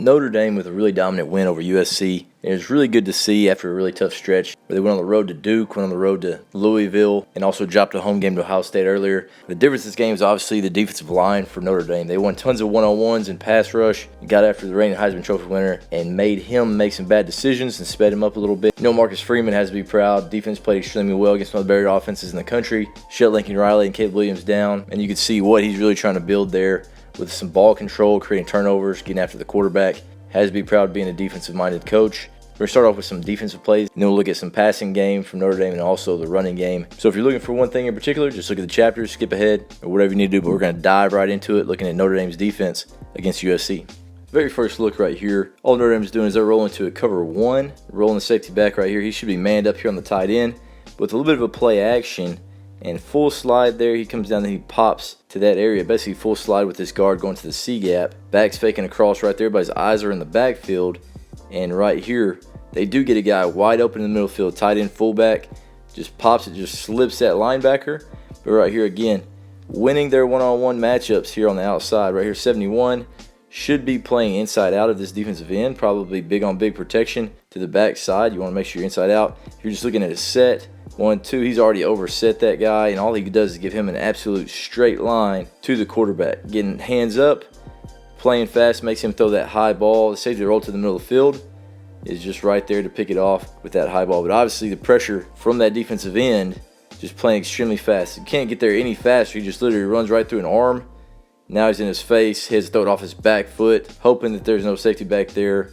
Notre Dame with a really dominant win over USC. It was really good to see after a really tough stretch where they went on the road to Duke, went on the road to Louisville, and also dropped a home game to Ohio State earlier. The difference in this game is obviously the defensive line for Notre Dame. They won tons of one-on-ones and pass rush, got after the reigning Heisman Trophy winner, and made him make some bad decisions and sped him up a little bit. You know, Marcus Freeman has to be proud. Defense played extremely well against one of the better offenses in the country. Shut Lincoln Riley and Caleb Williams down, and you could see what he's really trying to build there with some ball control, creating turnovers, getting after the quarterback. Has to be proud of being a defensive-minded coach. We're going to start off with some defensive plays, and then we'll look at some passing game from Notre Dame and also the running game. So if you're looking for one thing in particular, just look at the chapters, skip ahead, or whatever you need to do, but we're going to dive right into it, looking at Notre Dame's defense against USC. Very first look right here, all Notre Dame is doing is they're rolling to a cover one, rolling the safety back right here. He should be manned up here on the tight end, but with a little bit of a play action, and full slide there, he comes down and he pops to that area. Basically full slide with this guard going to the C gap. Back's faking across right there, but his eyes are in the backfield. And right here, they do get a guy wide open in the middle field, tight end fullback. Just pops it, just slips that linebacker. But right here again, winning their one-on-one matchups here on the outside. Right here, 71. Should be playing inside out of this defensive end. Probably big on big protection to the backside. You want to make sure you're inside out. If you're just looking at a set, 1-2, he's already overset that guy, and all he does is give him an absolute straight line to the quarterback. Getting hands up, playing fast, makes him throw that high ball. The safety roll to the middle of the field is just right there to pick it off with that high ball. But obviously the pressure from that defensive end, just playing extremely fast. You can't get there any faster. He just literally runs right through an arm. Now he's in his face. He has to throw it off his back foot, hoping that there's no safety back there.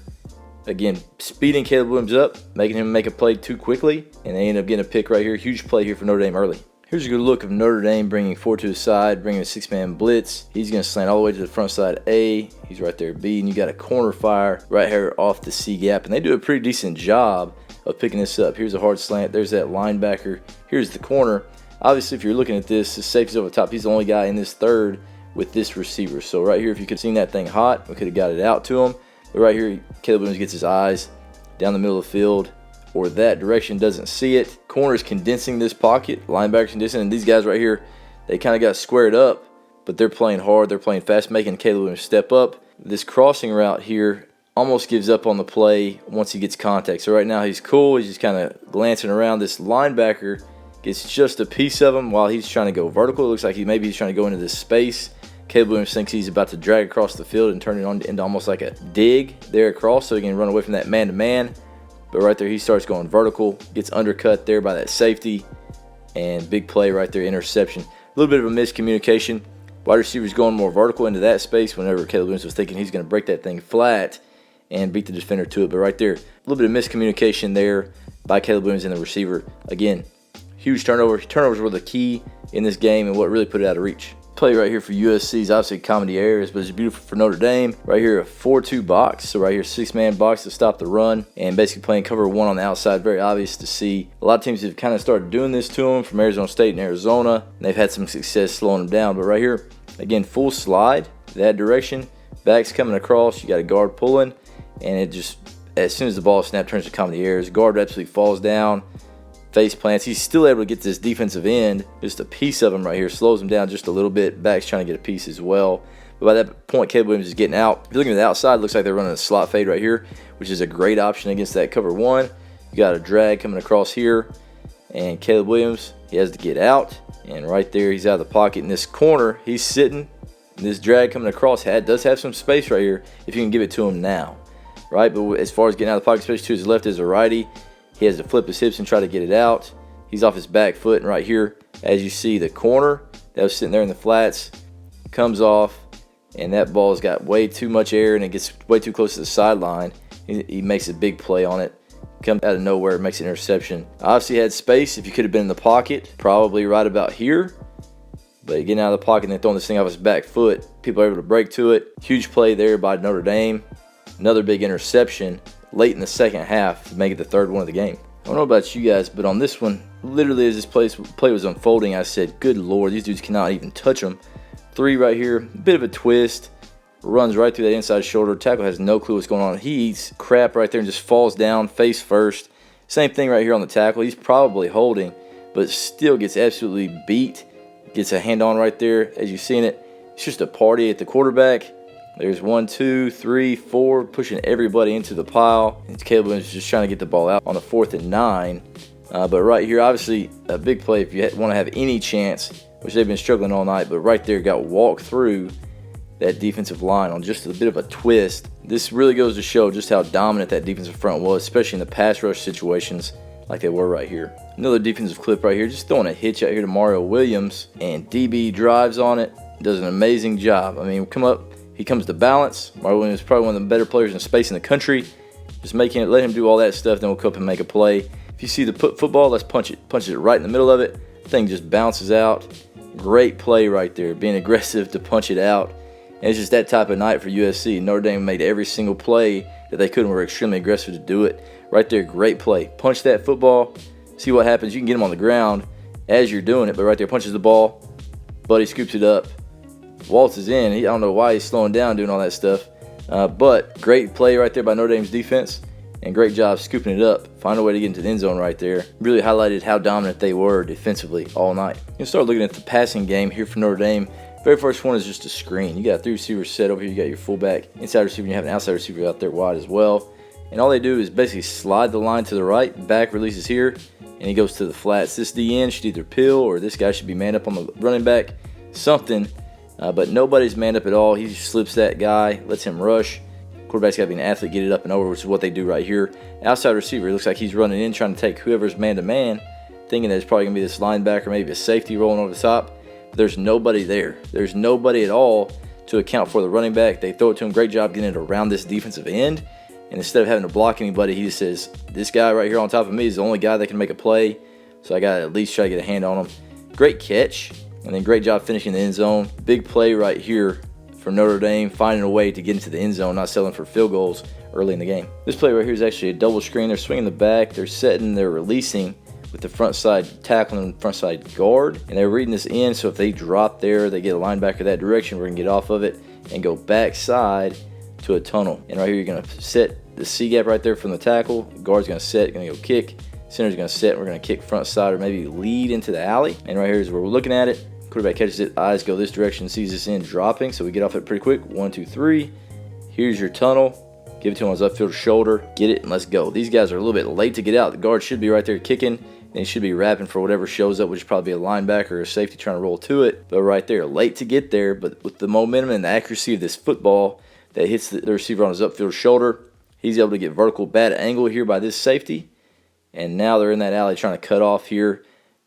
Again, speeding Caleb Williams up, making him make a play too quickly, and they end up getting a pick right here. Huge play here for Notre Dame early. Here's a good look of Notre Dame bringing 4 to the side, bringing a 6-man blitz. He's going to slant all the way to the front side A. He's right there B, and you got a corner fire right here off the C gap, and they do a pretty decent job of picking this up. Here's a hard slant. There's that linebacker. Here's the corner. Obviously, if you're looking at this, the safety's over the top. He's the only guy in this third with this receiver. So right here, if you could have seen that thing hot, we could have got it out to him. But right here, Caleb Williams gets his eyes down the middle of the field or that direction, doesn't see it. Corner's condensing this pocket, linebacker's condensing, and these guys right here, they kind of got squared up, but they're playing hard, they're playing fast, making Caleb Williams step up. This crossing route here almost gives up on the play once he gets contact. So right now he's cool, he's just kind of glancing around. This linebacker gets just a piece of him while he's trying to go vertical. It looks like maybe he's trying to go into this space. Caleb Williams thinks he's about to drag across the field and turn it on into almost like a dig there across so he can run away from that man-to-man. But right there, he starts going vertical, gets undercut there by that safety, and big play right there, interception. A little bit of a miscommunication. Wide receivers going more vertical into that space whenever Caleb Williams was thinking he's going to break that thing flat and beat the defender to it. But right there, a little bit of miscommunication there by Caleb Williams and the receiver. Again, huge turnover. Turnovers were the key in this game and what really put it out of reach. Play right here for USC is obviously comedy errors, but it's beautiful for Notre Dame. Right here, a 4-2 box. So right here, 6-man box to stop the run and basically playing cover one on the outside. Very obvious to see. A lot of teams have kind of started doing this to them from Arizona State and Arizona. And they've had some success slowing them down. But right here, again, full slide that direction. Back's coming across. You got a guard pulling. And it just, as soon as the ball snapped, turns to comedy errors. Guard absolutely falls down. Face plants. He's still able to get this defensive end, just a piece of him right here, slows him down just a little bit. Back's trying to get a piece as well. But by that point, Caleb Williams is getting out. If you're looking at the outside, it looks like they're running a slot fade right here, which is a great option against that cover one. You got a drag coming across here, and Caleb Williams, he has to get out. And right there, he's out of the pocket in this corner. He's sitting. This drag coming across does have some space right here if you can give it to him now, right? But as far as getting out of the pocket, especially to his left as a righty, he has to flip his hips and try to get it out. He's off his back foot, and right here, as you see, the corner that was sitting there in the flats comes off, and that ball's got way too much air, and it gets way too close to the sideline. He makes a big play on it. Comes out of nowhere, makes an interception. Obviously had space. If you could have been in the pocket, probably right about here. But getting out of the pocket and then throwing this thing off his back foot, people are able to break to it. Huge play there by Notre Dame. Another big interception late in the second half to make it the third one of the game. I don't know about you guys, but on this one, literally as this play was unfolding, I said, good Lord, these dudes cannot even touch them. 3 right here, bit of a twist, runs right through that inside shoulder. Tackle has no clue what's going on. He eats crap right there and just falls down face first. Same thing right here on the tackle. He's probably holding, but still gets absolutely beat. Gets a hand on right there. As you've seen it, it's just a party at the quarterback. There's 1, 2, 3, 4, pushing everybody into the pile. And Caleb Williams is just trying to get the ball out on a 4th and 9. But right here, obviously, a big play if you want to have any chance, which they've been struggling all night. But right there, got walked through that defensive line on just a bit of a twist. This really goes to show just how dominant that defensive front was, especially in the pass rush situations like they were right here. Another defensive clip right here, just throwing a hitch out here to Mario Williams, and DB drives on it, does an amazing job. I mean, he comes to balance. Mario Williams is probably one of the better players in space in the country. Just let him do all that stuff, then we'll come up and make a play. If you see the football, let's punch it. Punches it right in the middle of it. The thing just bounces out. Great play right there, being aggressive to punch it out. And it's just that type of night for USC. Notre Dame made every single play that they could and were extremely aggressive to do it. Right there, great play. Punch that football, see what happens. You can get him on the ground as you're doing it, but right there, punches the ball. Buddy scoops it up. Waltzes in. I don't know why he's slowing down doing all that stuff. But great play right there by Notre Dame's defense. And great job scooping it up. Find a way to get into the end zone right there. Really highlighted how dominant they were defensively all night. You'll start looking at the passing game here for Notre Dame. Very first one is just a screen. You got 3 receivers set over here. You got your fullback, inside receiver, and you have an outside receiver out there wide as well. And all they do is basically slide the line to the right. Back releases here, and he goes to the flats. This DN should either peel or this guy should be manned up on the running back. Something, but nobody's manned up at all. He just slips that guy, lets him rush. Quarterback's got to be an athlete, get it up and over, which is what they do right here. Outside receiver, it looks like he's running in, trying to take whoever's man-to-man, thinking that it's probably going to be this linebacker, maybe a safety rolling over the top. But there's nobody there. There's nobody at all to account for the running back. They throw it to him. Great job getting it around this defensive end. And instead of having to block anybody, he just says, this guy right here on top of me is the only guy that can make a play. So I got to at least try to get a hand on him. Great catch. And then great job finishing the end zone. Big play right here for Notre Dame, finding a way to get into the end zone, not settling for field goals early in the game. This play right here is actually a double screen. They're swinging the back. They're setting. They're releasing with the front side tackle and front side guard. And they're reading this in, so if they drop there, they get a linebacker that direction. We're going to get off of it and go backside to a tunnel. And right here, you're going to set the C gap right there from the tackle. Guard's going to set, going to go kick. Center's going to set, and we're going to kick front side or maybe lead into the alley. And right here is where we're looking at it. Quarterback catches it, eyes go this direction, sees this end dropping, so we get off it pretty quick. 1, 2, 3. Here's your tunnel. Give it to him on his upfield shoulder. Get it, and let's go. These guys are a little bit late to get out. The guard should be right there kicking, and he should be wrapping for whatever shows up, which is probably a linebacker or a safety trying to roll to it. But right there, late to get there, but with the momentum and the accuracy of this football that hits the receiver on his upfield shoulder, he's able to get vertical bad angle here by this safety. And now they're in that alley trying to cut off here.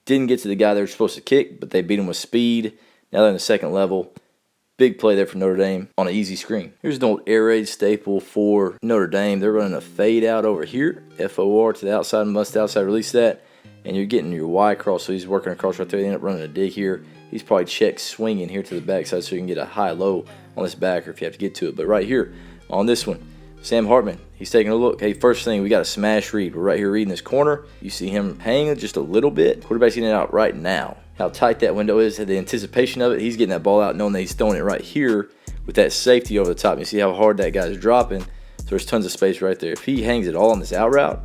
Didn't get to the guy they were supposed to kick, but they beat him with speed. Now they're in the second level. Big play there for Notre Dame on an easy screen. Here's an old air raid staple for Notre Dame. They're running a fade out over here. FOR to the outside, must outside release that. And you're getting your Y cross, so he's working across right there. They end up running a dig here. He's probably check swinging here to the backside so you can get a high-low on this backer if you have to get to it. But right here on this one, Sam Hartman, he's taking a look. Hey, first thing, we got a smash read. We're right here reading this corner. You see him hanging just a little bit. Quarterback's getting it out right now. How tight that window is, the anticipation of it. He's getting that ball out knowing that he's throwing it right here with that safety over the top. You see how hard that guy's dropping. So there's tons of space right there. If he hangs it all on this out route,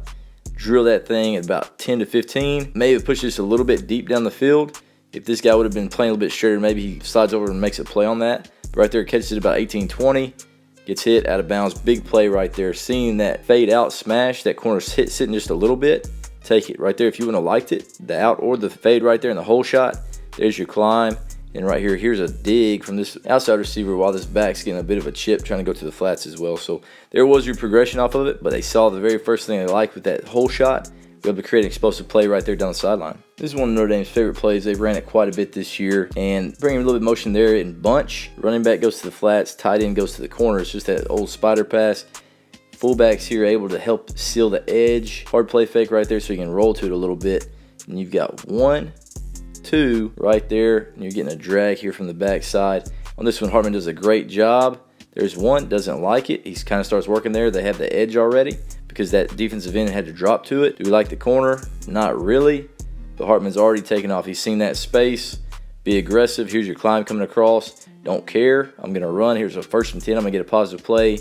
drill that thing at about 10 to 15. Maybe push this a little bit deep down the field. If this guy would have been playing a little bit straighter, maybe he slides over and makes a play on that. But right there, catches it about 18, 20. Gets hit out of bounds. Big play right there. Seeing that fade out smash, that corner's sitting just a little bit. Take it right there. If you wouldn't have liked it, the out or the fade right there in the hole shot, there's your climb. And right here, here's a dig from this outside receiver while this back's getting a bit of a chip trying to go to the flats as well. So there was your progression off of it, but they saw the very first thing they liked with that hole shot. Be able to create an explosive play right there down the sideline. This is one of Notre Dame's favorite plays. They've ran it quite a bit this year and bringing a little bit of motion there in bunch. Running back goes to the flats, tight end goes to the corner. It's just that old spider pass. Fullbacks here able to help seal the edge. Hard play fake right there so you can roll to it a little bit. And you've got 1, 2 right there. And you're getting a drag here from the backside. On this one, Hartman does a great job. There's one, doesn't like it. He kind of starts working there. They have the edge already because that defensive end had to drop to it. Do we like the corner? Not really. But Hartman's already taken off. He's seen that space. Be aggressive. Here's your climb coming across. Don't care. I'm going to run. Here's a 1st and 10. I'm going to get a positive play.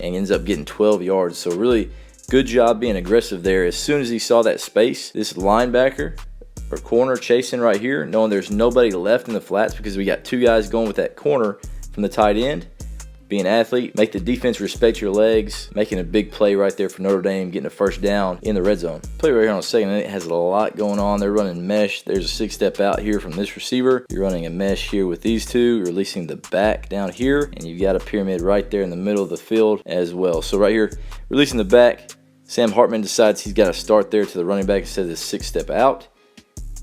And ends up getting 12 yards. So really good job being aggressive there. As soon as he saw that space, this linebacker or corner chasing right here, knowing there's nobody left in the flats because we got 2 guys going with that corner from the tight end. be an athlete, make the defense respect your legs, making a big play right there for Notre Dame, getting a first down in the red zone. Play right here on the second, and it has a lot going on. They're running mesh. There's a 6-step out here from this receiver. You're running a mesh here with these two. You're releasing the back down here, and you've got a pyramid right there in the middle of the field as well. So right here, releasing the back, Sam Hartman decides he's got to start there to the running back instead of the 6-step out.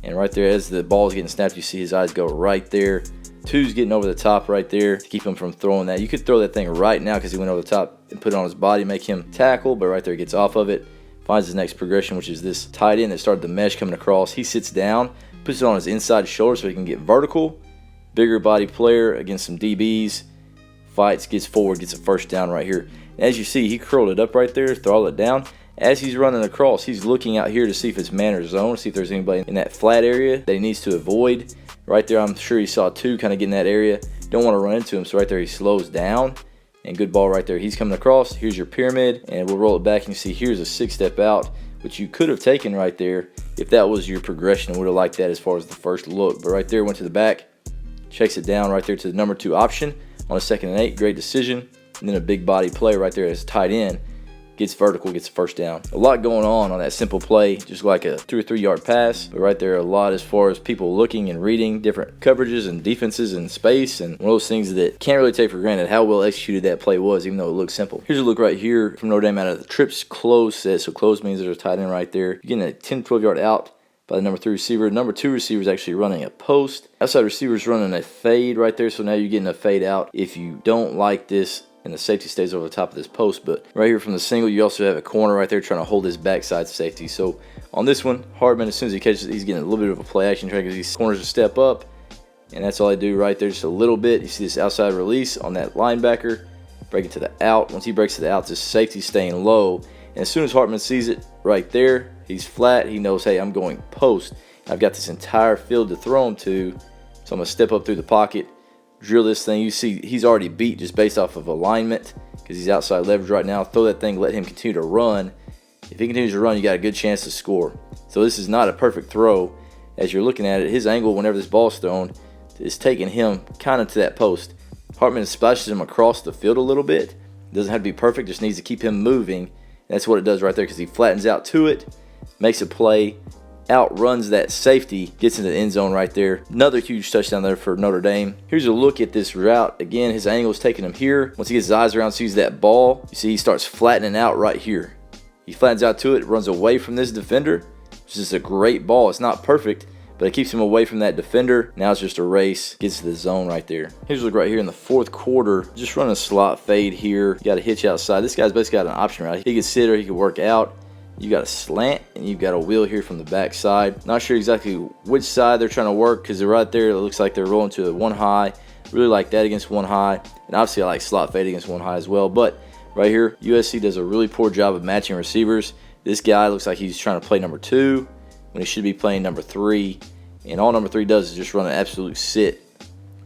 And right there, as the ball is getting snapped, you see his eyes go right there. Two's getting over the top right there to keep him from throwing that. You could throw that thing right now because he went over the top and put it on his body, make him tackle, but right there he gets off of it. Finds his next progression, which is this tight end that started the mesh coming across. He sits down, puts it on his inside shoulder so he can get vertical. Bigger body player against some DBs. Fights, gets forward, gets a first down right here. And as you see, he curled it up right there, throttled it down. As he's running across, he's looking out here to see if it's man or zone, see if there's anybody in that flat area that he needs to avoid. Right there, I'm sure he saw two kind of get in that area. Don't want to run into him, so right there he slows down. And good ball right there. He's coming across. Here's your pyramid, and we'll roll it back and you see here's a 6-step out, which you could have taken right there if that was your progression. Would have liked that as far as the first look. But right there, went to the back, checks it down right there to the number 2 option on a 2nd and 8. Great decision. And then a big body play right there as tight end. Gets vertical, gets a first down. A lot going on that simple play, just like a 2 or 3 yard pass. But right there, a lot as far as people looking and reading different coverages and defenses and space, and one of those things that can't really take for granted how well executed that play was, even though it looks simple. Here's a look right here from Notre Dame out of the trips close set. So close means there's a tight end right there. You're getting a 10, 12 yard out by the number 3 receiver. Number 2 receiver is actually running a post. Outside receiver is running a fade right there. So now you're getting a fade out. If you don't like this, and the safety stays over the top of this post. But right here from the single, you also have a corner right there trying to hold his backside safety. So on this one, Hartman, as soon as he catches it, he's getting a little bit of a play action trying to get these corners to step up. And that's all I do right there, just a little bit. You see this outside release on that linebacker. Break it to the out. Once he breaks to the out, this safety staying low. And as soon as Hartman sees it right there, he's flat. He knows, hey, I'm going post. I've got this entire field to throw him to. So I'm going to step up through the pocket, drill this thing. You see he's already beat just based off of alignment because he's outside leverage right now. Throw that thing, let him continue to run. If he continues to run, you got a good chance to score. So this is not a perfect throw. As you're looking at it, his angle whenever this ball's thrown is taking him kind of to that post. Hartman splashes him across the field a little bit. Doesn't have to be perfect, just needs to keep him moving. And that's what it does right there because he flattens out to it, makes a play, outruns that safety, gets into the end zone right there. Another huge touchdown there for Notre Dame. Here's a look at this route. Again, his angle is taking him here. Once he gets his eyes around, sees that ball, you see he starts flattening out right here. He flattens out to it, runs away from this defender, which is a great ball. It's not perfect, but it keeps him away from that defender. Now it's just a race, gets to the zone right there. Here's a look right here in the 4th quarter. Just running a slot fade here. You got a hitch outside. This guy's basically got an option right. He could sit or he could work out. You got a slant and you've got a wheel here from the back side. Not sure exactly which side they're trying to work because they're right there. It looks like they're rolling to a 1 high. Really like that against 1 high. And obviously I like slot fade against 1 high as well. But right here, USC does a really poor job of matching receivers. This guy looks like he's trying to play number 2 when he should be playing number 3. And all number 3 does is just run an absolute sit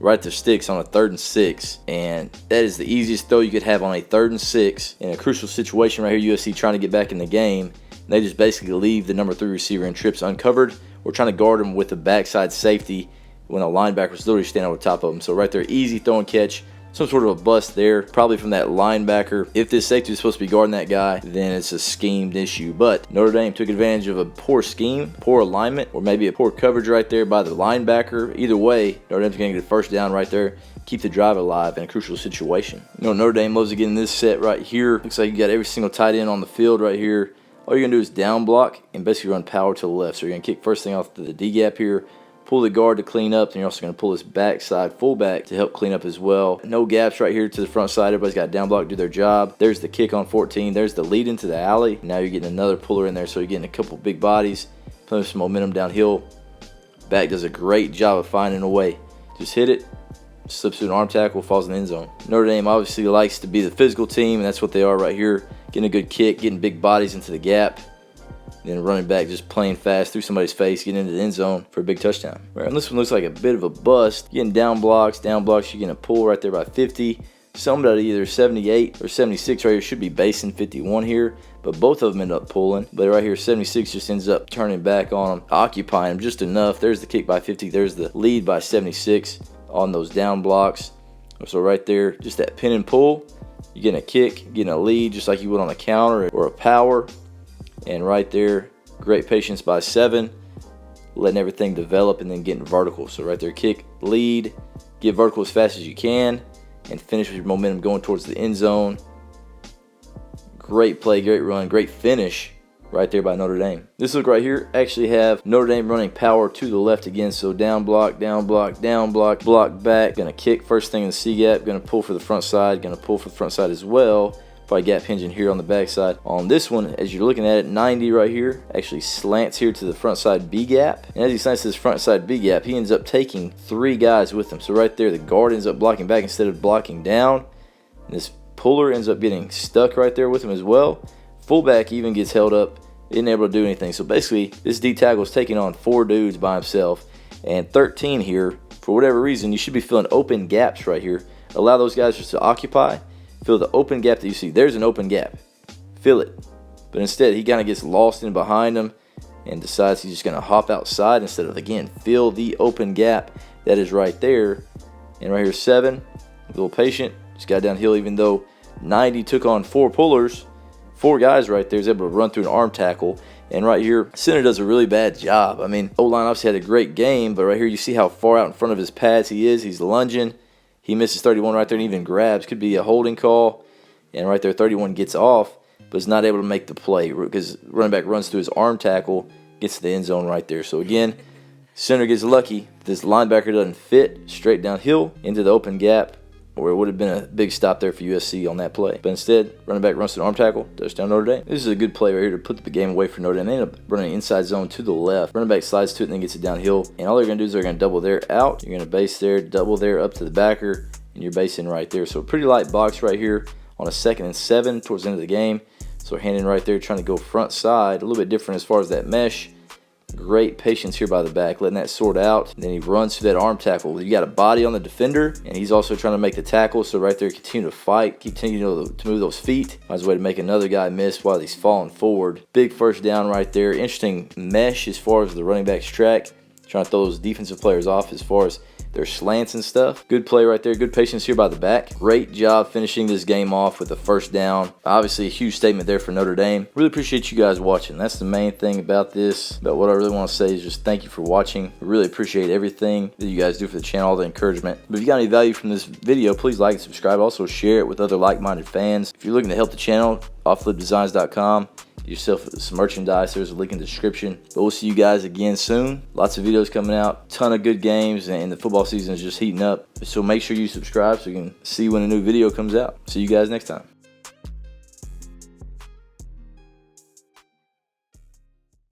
right to sticks on a 3rd and 6. And that is the easiest throw you could have on a 3rd and 6 in a crucial situation right here. USC trying to get back in the game. They just basically leave the number 3 receiver in trips uncovered. We're trying to guard him with the backside safety when a linebacker's literally standing over top of him. So right there, easy throw and catch. Some sort of a bust there, probably from that linebacker. If this safety is supposed to be guarding that guy, then it's a schemed issue. But Notre Dame took advantage of a poor scheme, poor alignment, or maybe a poor coverage right there by the linebacker. Either way, Notre Dame's going to get a first down right there, keep the drive alive in a crucial situation. You know, Notre Dame loves to get in this set right here. Looks like you got every single tight end on the field right here. All you're going to do is down block and basically run power to the left. So you're going to kick first thing off to the D gap here, pull the guard to clean up, and you're also going to pull this backside fullback to help clean up as well. No gaps right here to the front side. Everybody's got down block to do their job. There's the kick on 14. There's the lead into the alley. Now you're getting another puller in there, so you're getting a couple big bodies, putting some momentum downhill. Back does a great job of finding a way. Just hit it, slips through an arm tackle, falls in the end zone. Notre Dame obviously likes to be the physical team, and that's what they are right here. Getting a good kick, getting big bodies into the gap. Then running back just playing fast through somebody's face, getting into the end zone for a big touchdown. Right, and this one looks like a bit of a bust. Getting down blocks, you're getting a pull right there by 50. Somebody either 78 or 76 right here should be basing 51 here, but both of them end up pulling. But right here, 76 just ends up turning back on them, occupying them just enough. There's the kick by 50. There's the lead by 76 on those down blocks. So right there, just that pin and pull. You're getting a kick, getting a lead just like you would on a counter or a power. And right there, great patience by 7, letting everything develop and then getting vertical. So right there, kick, lead, get vertical as fast as you can, and finish with your momentum going towards the end zone. Great play, great run, great finish right there by Notre Dame. This look right here actually have Notre Dame running power to the left again. So down block, down block, down block, block back. Gonna kick first thing in the C gap. Gonna pull for the front side. Gonna pull for the front side as well. Probably gap hinging here on the back side. On this one, as you're looking at it, 90 right here actually slants here to the front side B gap. And as he slants to this front side B gap, he ends up taking 3 guys with him. So right there, the guard ends up blocking back instead of blocking down. And this puller ends up getting stuck right there with him as well. Fullback even gets held up, isn't able to do anything. So basically, this D tackle is taking on 4 dudes by himself. And 13 here, for whatever reason, you should be filling open gaps right here. Allow those guys just to occupy. Fill the open gap that you see. There's an open gap. Fill it. But instead, he kind of gets lost in behind him and decides he's just going to hop outside instead of, again, fill the open gap that is right there. And right here, 7, a little patient. Just got downhill even though 90 took on 4 pullers. 4 guys right there is able to run through an arm tackle. And right here, center does a really bad job. I mean, O-line obviously had a great game, but right here you see how far out in front of his pads he is. He's lunging. He misses 31 right there and even grabs. Could be a holding call. And right there, 31 gets off, but is not able to make the play because running back runs through his arm tackle, gets to the end zone right there. So again, center gets lucky. This linebacker doesn't fit straight downhill into the open gap, or it would have been a big stop there for USC on that play. But instead, running back runs to an arm tackle, touchdown Notre Dame. This is a good play right here to put the game away for Notre Dame. They end up running inside zone to the left. Running back slides to it and then gets it downhill. And all they're going to do is they're going to double there out. You're going to base there, double there up to the backer, and you're basing right there. So a pretty light box right here on a 2nd and 7 towards the end of the game. So handing right there, trying to go front side. A little bit different as far as that mesh. Great patience here by the back, letting that sort out. And then he runs through that arm tackle. You got a body on the defender, and he's also trying to make the tackle. So right there, continue to fight, continue to move those feet. Finds a way to make another guy miss while he's falling forward. Big first down right there. Interesting mesh as far as the running back's track. Trying to throw those defensive players off as far as their slants and stuff. Good play right there. Good patience here by the back. Great job finishing this game off with a first down. Obviously a huge statement there for Notre Dame. Really appreciate you guys watching. That's the main thing about this. But what I really want to say is just thank you for watching. I really appreciate everything that you guys do for the channel, all the encouragement. But if you got any value from this video, please like and subscribe. Also share it with other like-minded fans. If you're looking to help the channel, offlipdesigns.com. Yourself some merchandise. There's a link in the description. But we'll see you guys again soon. Lots of videos coming out, ton of good games, and the football season is just heating up. So make sure you subscribe so you can see when a new video comes out. See you guys next time.